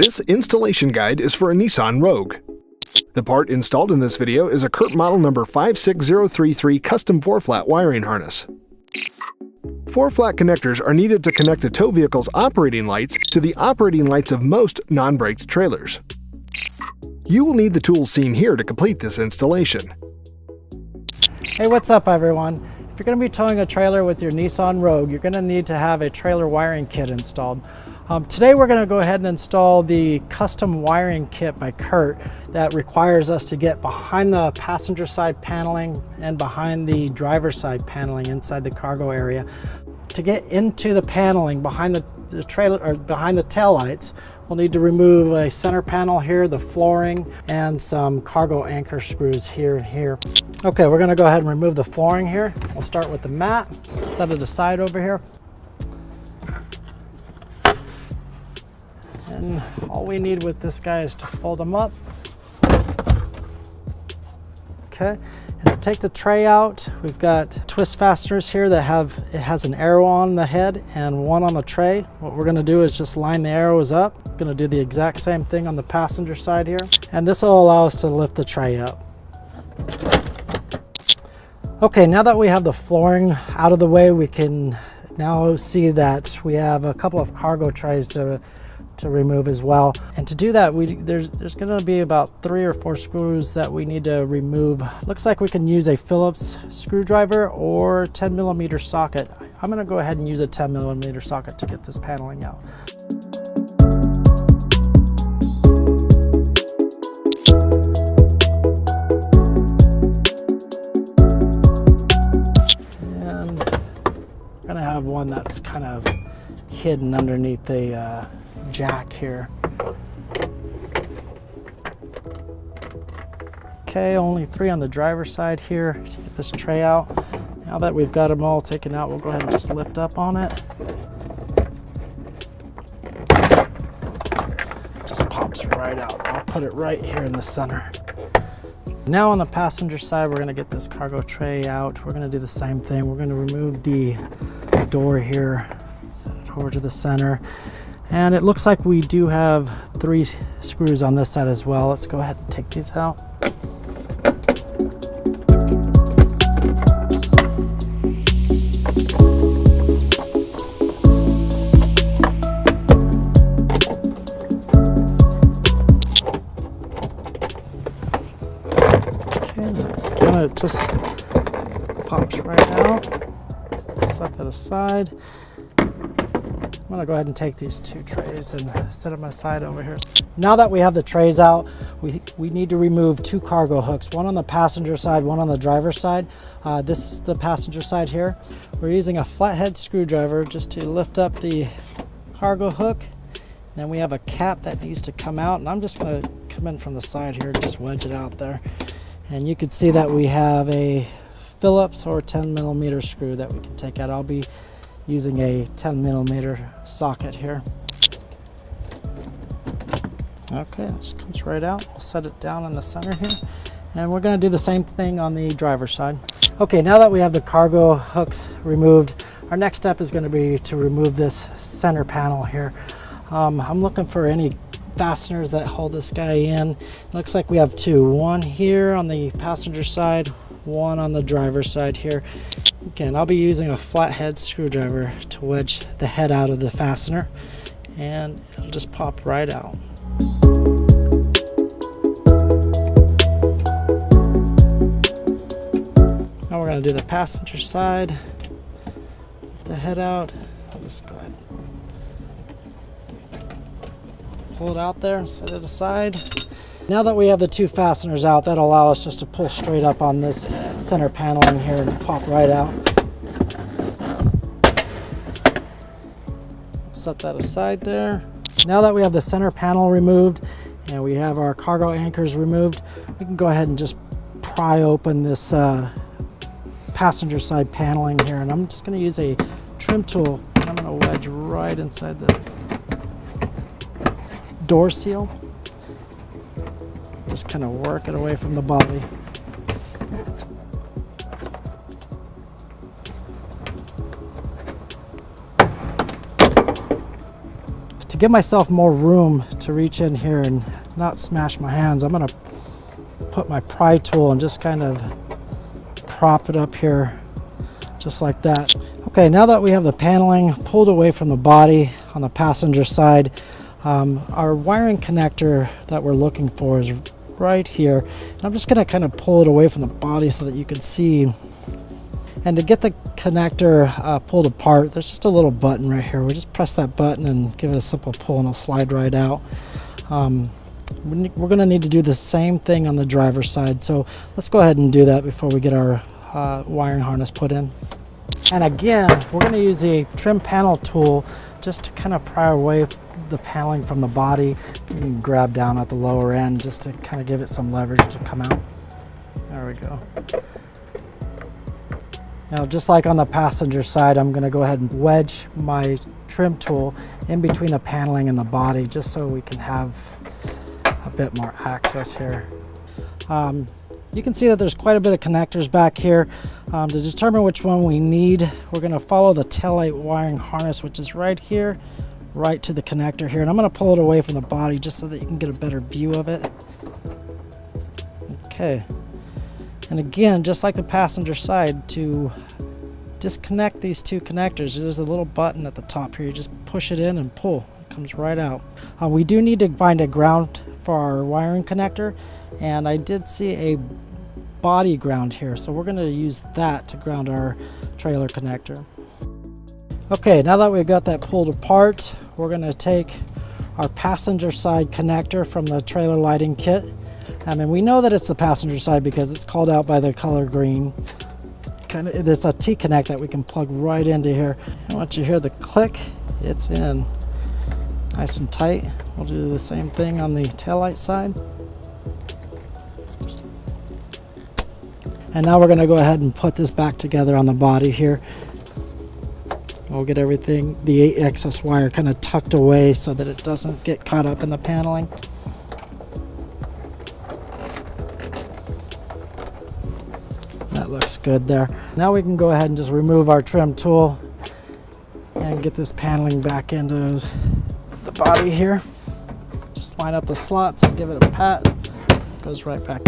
This installation guide is for a Nissan Rogue. The part installed in this video is a Curt model number 56033 custom 4-flat wiring harness. 4-flat connectors are needed to connect a tow vehicle's operating lights to the operating lights of most non-braked trailers. You will need the tools seen here to complete this installation. Hey, what's up everyone? If you're going to be towing a trailer with your Nissan Rogue, you're going to need to have a trailer wiring kit installed. Today we're going to go ahead and install the custom wiring kit by Curt that requires us to get behind the passenger side paneling and behind the driver's side paneling inside the cargo area. To get into the paneling behind the trailer or behind the taillights, we'll need to remove a center panel here, the flooring, and some cargo anchor screws here and here. Okay, we're going to go ahead and remove the flooring here. We'll start with the mat, set it aside over here. And all we need with this guy is to fold them up. Okay, and to take the tray out, we've got twist fasteners here that has an arrow on the head and one on the tray. What we're going to do is just line the arrows up. We're going to do the exact same thing on the passenger side here, and this will allow us to lift the tray up. Okay, now that we have the flooring out of the way, we can now see that we have a couple of cargo trays to remove as well. And to do that, there's going to be about 3 or 4 screws that we need to remove. Looks like we can use a Phillips screwdriver or 10mm socket. I'm going to go ahead and use a 10mm socket to get this paneling out. And I'm going to have one that's kind of hidden underneath the jack here. Okay, only 3 on the driver's side here to get this tray out. Now that we've got them all taken out, we'll go ahead and just lift up on it. Just pops right out. I'll put it right here in the center. Now on the passenger side, we're going to get this cargo tray out. We're going to do the same thing. We're going to remove the door here, set it over to the center. And it looks like we do have 3 screws on this side as well. Let's go ahead and take these out. Okay, it just pops right out. Set that aside. I'm going to go ahead and take these 2 trays and set them aside over here. Now that we have the trays out, we need to remove 2 cargo hooks, one on the passenger side, one on the driver's side. This is the passenger side here. We're using a flathead screwdriver just to lift up the cargo hook. Then we have a cap that needs to come out, and I'm just going to come in from the side here and just wedge it out there. And you can see that we have a Phillips or 10mm screw that we can take out. I'll be using a 10mm socket here. Okay, it just comes right out. We'll set it down in the center here. And we're going to do the same thing on the driver's side. Okay, now that we have the cargo hooks removed, our next step is going to be to remove this center panel here. I'm looking for any fasteners that hold this guy in. It looks like we have 2. One here on the passenger side, one on the driver's side here. Again, I'll be using a flathead screwdriver to wedge the head out of the fastener, and it'll just pop right out. Now we're going to do the passenger side. Get the head out. I'll just go ahead and pull it out there and set it aside. Now that we have the 2 fasteners out, that'll allow us just to pull straight up on this center paneling here and pop right out. Set that aside there. Now that we have the center panel removed and we have our cargo anchors removed, we can go ahead and just pry open this passenger side paneling here. And I'm just going to use a trim tool. I'm going to wedge right inside the door seal. Just kind of work it away from the body. to give myself more room to reach in here and not smash my hands, I'm gonna put my pry tool and just kind of prop it up here, just like that. Okay, now that we have the paneling pulled away from the body on the passenger side, our wiring connector that we're looking for is right here. And I'm just gonna kind of pull it away from the body so that you can see. And to get the connector pulled apart, there's just a little button right here. We just press that button and give it a simple pull and it'll slide right out. We're gonna need to do the same thing on the driver's side. So let's go ahead and do that before we get our wiring harness put in. And again, we're gonna use the trim panel tool just to kind of pry away the paneling from the body. You can grab down at the lower end just to kind of give it some leverage to come out. There we go. Now, just like on the passenger side, I'm going to go ahead and wedge my trim tool in between the paneling and the body just so we can have a bit more access here. You can see that there's quite a bit of connectors back here. To determine which one we need, we're going to follow the taillight wiring harness, which is right here, right to the connector here. And I'm going to pull it away from the body just so that you can get a better view of it. Okay. And again, just like the passenger side, to disconnect these two connectors, there's a little button at the top here. You just push it in and pull. It comes right out. We do need to find a ground for our wiring connector, and I did see a body ground here, so we're going to use that to ground our trailer connector. Okay, now that we've got that pulled apart, we're going to take our passenger side connector from the trailer lighting kit. And we know that it's the passenger side because it's called out by the color green. It's a T-connect that we can plug right into here. And once you hear the click, it's in. Nice and tight. We'll do the same thing on the taillight side. And now we're going to go ahead and put this back together on the body here. We'll get everything, the excess wire kind of tucked away so that it doesn't get caught up in the paneling. That looks good there. Now we can go ahead and just remove our trim tool and get this paneling back into the body here. Just line up the slots and give it a pat. It goes right back.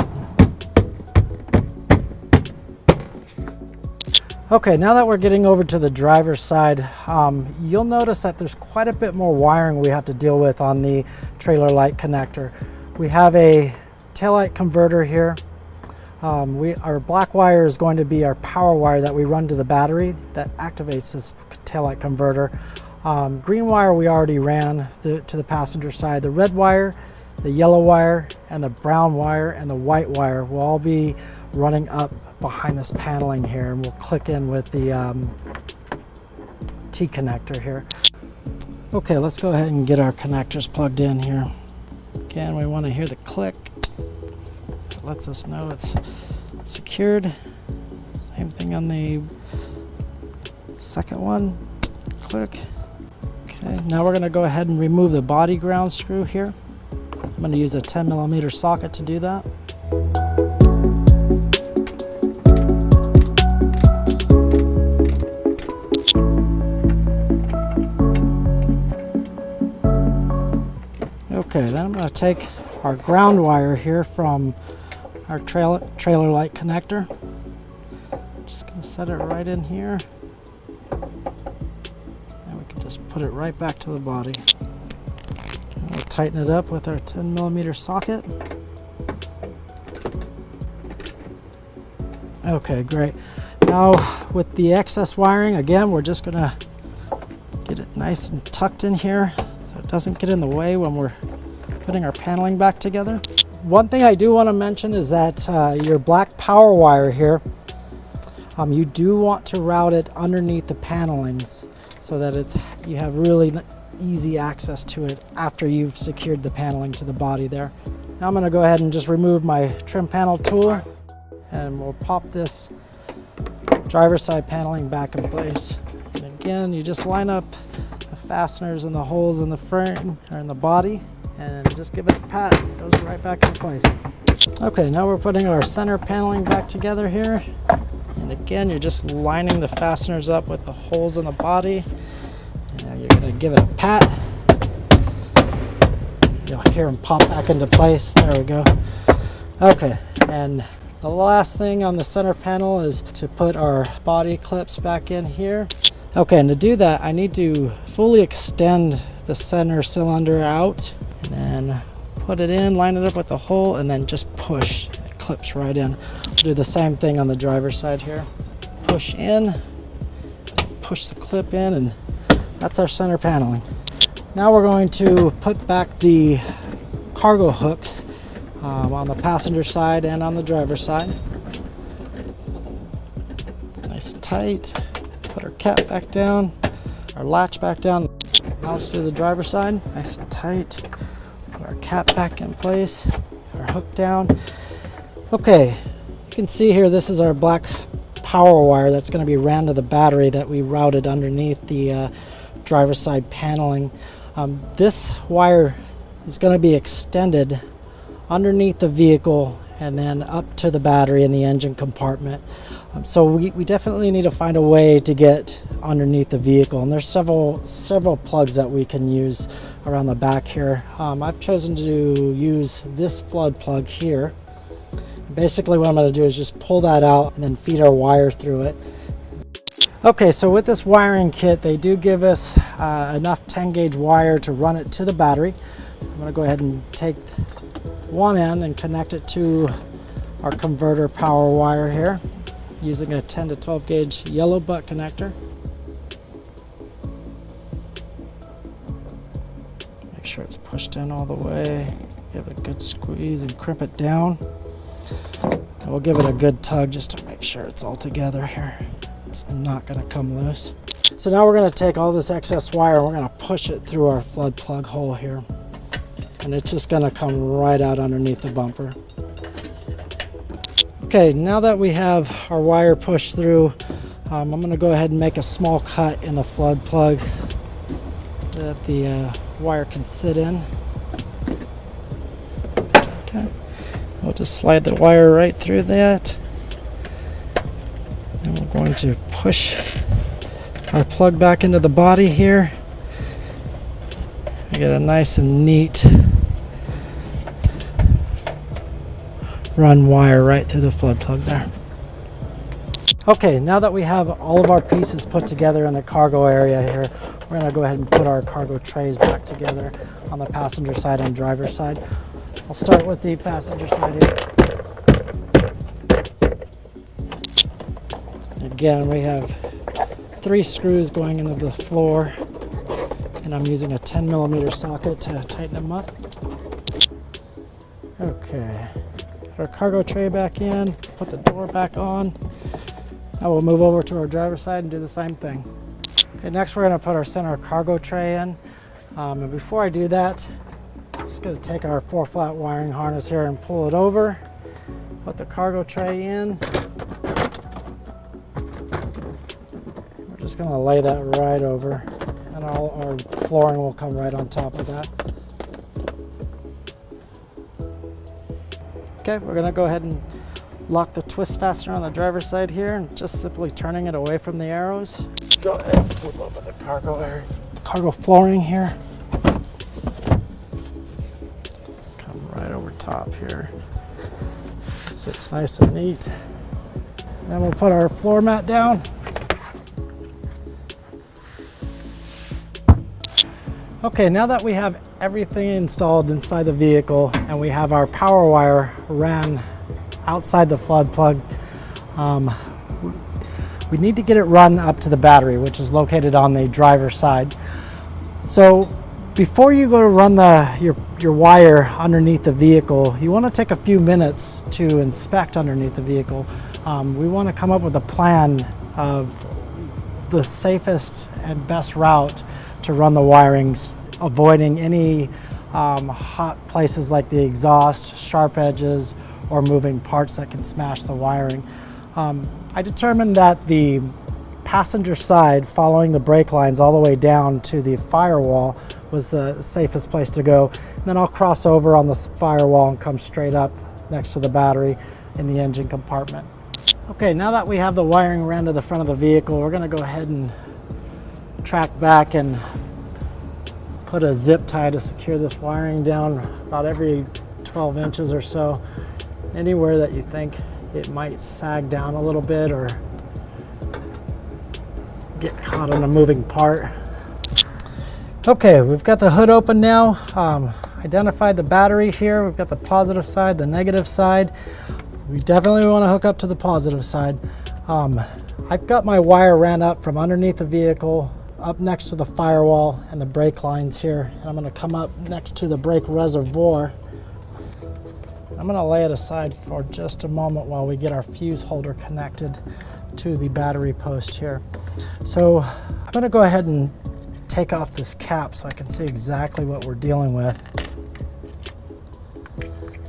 Okay, now that we're getting over to the driver's side, you'll notice that there's quite a bit more wiring we have to deal with on the trailer light connector. We have a taillight converter here. Our black wire is going to be our power wire that we run to the battery that activates this taillight converter. Green wire we already ran to the passenger side. The red wire, the yellow wire, and the brown wire and the white wire will all be running up behind this paneling here, and we'll click in with the T connector here. Okay, let's go ahead and get our connectors plugged in here. Again, we want to hear the click. It lets us know it's secured. Same thing on the second one. Click. Okay, now we're going to go ahead and remove the body ground screw here. I'm going to use a 10mm socket to do that. Okay, then I'm going to take our ground wire here from our trailer light connector. Just going to set it right in here. And we can just put it right back to the body. Okay, we'll tighten it up with our 10mm socket. Okay, great. Now with the excess wiring, again, we're just going to get it nice and tucked in here so it doesn't get in the way when we're putting our paneling back together. One thing I do want to mention is that your black power wire here, you do want to route it underneath the panelings so that you have really easy access to it after you've secured the paneling to the body there. Now I'm going to go ahead and just remove my trim panel tool, and we'll pop this driver's side paneling back in place. And again, you just line up the fasteners and the holes in the frame or in the body, and just give it a pat. It goes right back in place. Okay, now we're putting our center paneling back together here. And again, you're just lining the fasteners up with the holes in the body. And now you're going to give it a pat. You'll hear them pop back into place. There we go. Okay, and the last thing on the center panel is to put our body clips back in here. Okay, and to do that, I need to fully extend the center cylinder out and then put it in, line it up with the hole, and then just push. It clips right in. We'll do the same thing on the driver's side here. Push in, push the clip in, and that's our center paneling. Now we're going to put back the cargo hooks on the passenger side and on the driver's side. Nice and tight. Put our cap back down, our latch back down. Now let's do the driver's side. Nice and tight. Put our cap back in place, our hook down. Okay, you can see here this is our black power wire that's going to be ran to the battery that we routed underneath the driver's side paneling. This wire is going to be extended underneath the vehicle and then up to the battery in the engine compartment. So we definitely need to find a way to get underneath the vehicle, and there's several plugs that we can use around the back here. I've chosen to use this flood plug here. Basically what I'm going to do is just pull that out and then feed our wire through it. Okay, so with this wiring kit, they do give us enough 10 gauge wire to run it to the battery. I'm going to go ahead and take one end and connect it to our converter power wire here using a 10 to 12 gauge yellow butt connector. Make sure it's pushed in all the way. Give it a good squeeze and crimp it down. And we'll give it a good tug just to make sure it's all together here. It's not going to come loose. So now we're going to take all this excess wire and we're going to push it through our flood plug hole here. And it's just going to come right out underneath the bumper. Okay, now that we have our wire pushed through, I'm going to go ahead and make a small cut in the flood plug that the wire can sit in. Okay, we'll just slide the wire right through that. And we're going to push our plug back into the body here. We get a nice and neat run wire right through the flood plug there. Okay, now that we have all of our pieces put together in the cargo area here, we're going to go ahead and put our cargo trays back together on the passenger side and driver's side. I'll start with the passenger side here. Again, we have 3 screws going into the floor, and I'm using a 10mm socket to tighten them up. Okay. Our cargo tray back in, put the door back on. Now we'll move over to our driver's side and do the same thing. Okay, next we're going to put our center cargo tray in. And before I do that, I'm just going to take our 4-flat wiring harness here and pull it over. Put the cargo tray in. We're just going to lay that right over, and all our flooring will come right on top of that. Okay, we're going to go ahead and lock the twist fastener on the driver's side here, and just simply turning it away from the arrows. Go ahead and flip over the cargo flooring here. Come right over top here. Sits nice and neat. And then we'll put our floor mat down. Okay, now that we have everything installed inside the vehicle and we have our power wire ran outside the flood plug, we need to get it run up to the battery, which is located on the driver's side. So before you go to run your wire underneath the vehicle, you want to take a few minutes to inspect underneath the vehicle. We want to come up with a plan of the safest and best route to run the wirings, avoiding any hot places like the exhaust, sharp edges, or moving parts that can smash the wiring. I determined that the passenger side, following the brake lines all the way down to the firewall, was the safest place to go. And then I'll cross over on the firewall and come straight up next to the battery in the engine compartment. Okay, now that we have the wiring ran to the front of the vehicle, we're going to go ahead and track back and put a zip tie to secure this wiring down about every 12 inches or so. Anywhere that you think it might sag down a little bit or get caught on a moving part. Okay, we've got the hood open now. Identified the battery here. We've got the positive side, the negative side. We definitely want to hook up to the positive side. I've got my wire ran up from underneath the vehicle up next to the firewall and the brake lines here, and I'm going to come up next to the brake reservoir. I'm going to lay it aside for just a moment while we get our fuse holder connected to the battery post here. So I'm going to go ahead and take off this cap so I can see exactly what we're dealing with.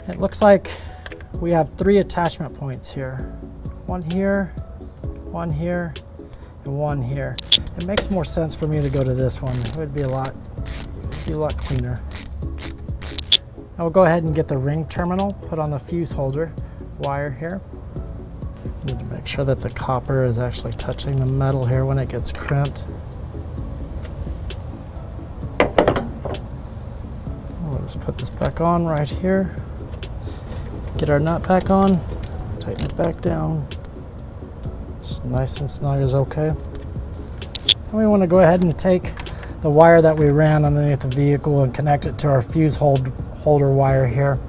It looks like we have 3 attachment points here. One here, one here, and one here. It makes more sense for me to go to this one. It would be a lot cleaner. Now we'll go ahead and get the ring terminal put on the fuse holder wire here. Need to make sure that the copper is actually touching the metal here when it gets crimped. We'll just put this back on right here. Get our nut back on, tighten it back down. Just nice and snug is okay. And we want to go ahead and take the wire that we ran underneath the vehicle and connect it to our fuse holder wire here.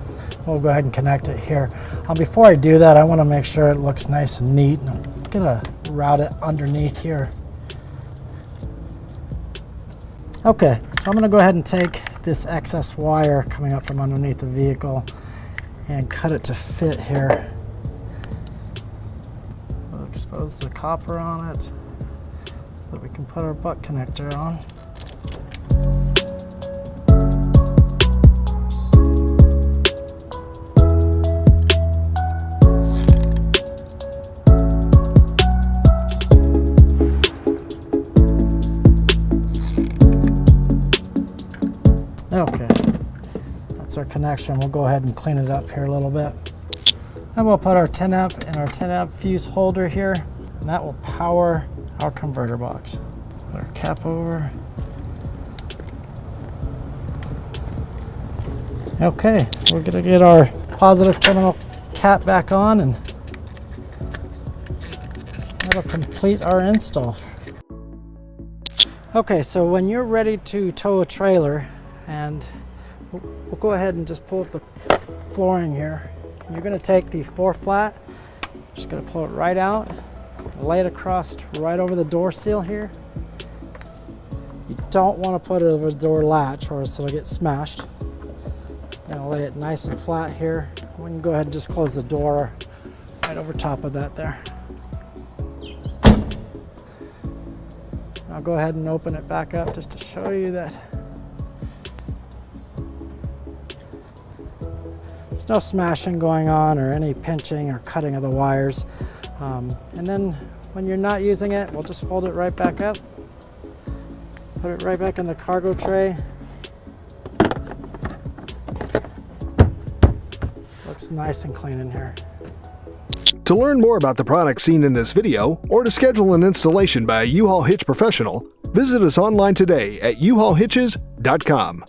We'll go ahead and connect it here. Before I do that, I want to make sure it looks nice and neat. And I'm gonna route it underneath here. Okay, so I'm gonna go ahead and take this excess wire coming up from underneath the vehicle and cut it to fit here. We'll expose the copper on it so that we can put our butt connector on. Okay, that's our connection. We'll go ahead and clean it up here a little bit. And we'll put our 10 amp in our 10 amp fuse holder here, and that will power our converter box. Put our cap over. Okay, we're gonna get our positive terminal cap back on, and that'll complete our install. Okay, so when you're ready to tow a trailer, and we'll go ahead and just pull up the flooring here. You're going to take the 4-flat, just going to pull it right out, lay it across right over the door seal here. You don't want to put it over the door latch or else it'll get smashed. You're going to lay it nice and flat here. We can go ahead and just close the door right over top of that there. I'll go ahead and open it back up just to show you that there's no smashing going on or any pinching or cutting of the wires. And then when you're not using it, we'll just fold it right back up. Put it right back in the cargo tray. Looks nice and clean in here. To learn more about the products seen in this video, or to schedule an installation by a U-Haul Hitch professional, visit us online today at uhaulhitches.com.